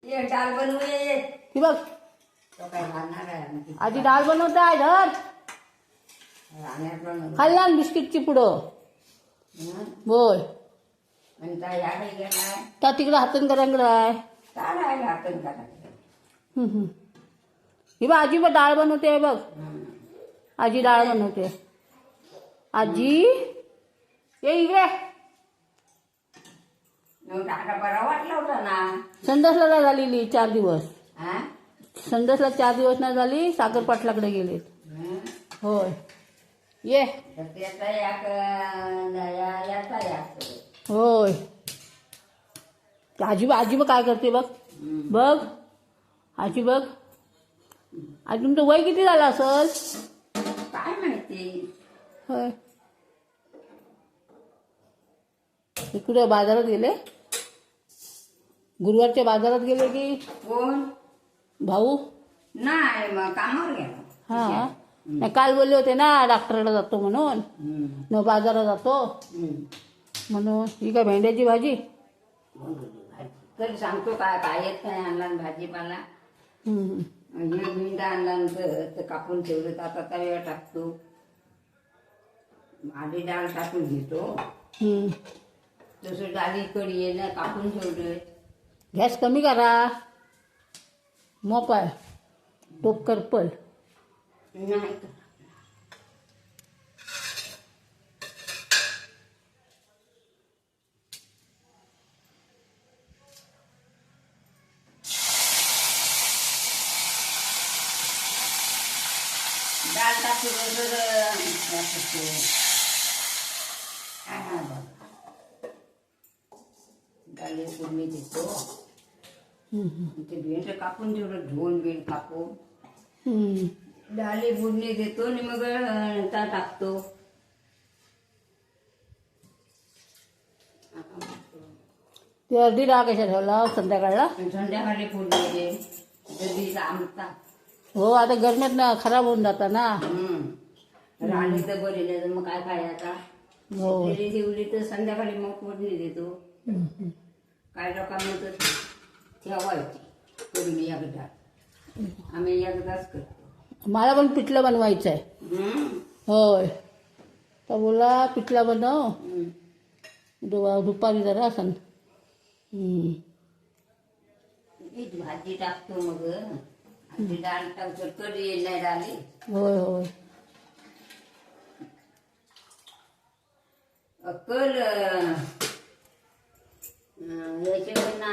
ये डाळ बनवू ये ती बघ तो काय घालणार आहे आजी डाळ बनवत आहे धर राहण्यात बनवू खाल्ला ना बिस्किटची पुढं बोल आणि त्या याकडे गेलाय त्या तिकडं हातन करांकडं आहे चालायला आपण करायचं ही बघ आजी बघ डाळ बनवते बघ आजी डाळ बनवते आजी ये इकडे टाका बरा वाटला होता ना संडासला नाही झालेली 4 दिवस हा संडासला 4 दिवस नाही झाली सागर पाटलाकडे गेलेत होय ये तर त्याचा याचा याक होय आजी आजी बघ काय करते बघ बघ आजी बघ आजी तुमचं वय किती झालं असल काय माहिती होय इकडे बाजारात गेले गुरुवारच्या बाजारात गेले की कोण भाऊ नाही मग कामावर गेला हा नाही काल बोलले होते ना डॉक्टरला जातो म्हणून न बाजारात जातो म्हणून ही काय भेंड्याची भाजी तरी सांगतो काय काय येत नाही आणला भाजीपाला हे भिंडा आणला तर कापून ठेवलं तर आता तव्यावर टाकतो आधी डाळ टाकून घेतो तसं डाळी कडी आहे ना कापून ठेवलं गॅस कमी करा मोपाय टोप करपल नाही डाळ टाकून डाळी फोडणी देतो ते भेंड कापून ठेवलं धुवून भेंड कापून डाळी फोडणी देतो आणि मग त्या टाकतो ती अर्धी डाळ कशा ठेवला संध्याकाळला संध्याकाळी फोडणी दे जल्दीचा आमचा हो आता गरमेत ना खराब होऊन जाता ना राहिली तर बरी नाही तर मग काय खायचा हो ठेवली तर संध्याकाळी मग फोडणी देतो काय लोकांना तर ठेवायची करून एकदा आम्ही एकदाच करतो मला पण पिठलं बनवायचं आहे होय तर बोला पिठला बनव दुपारी जरा असं भाजी टाकतो मग आधी डाळ टाकतो कधी येईल नाही डाळी होय होय अक्कल याच्यावर ना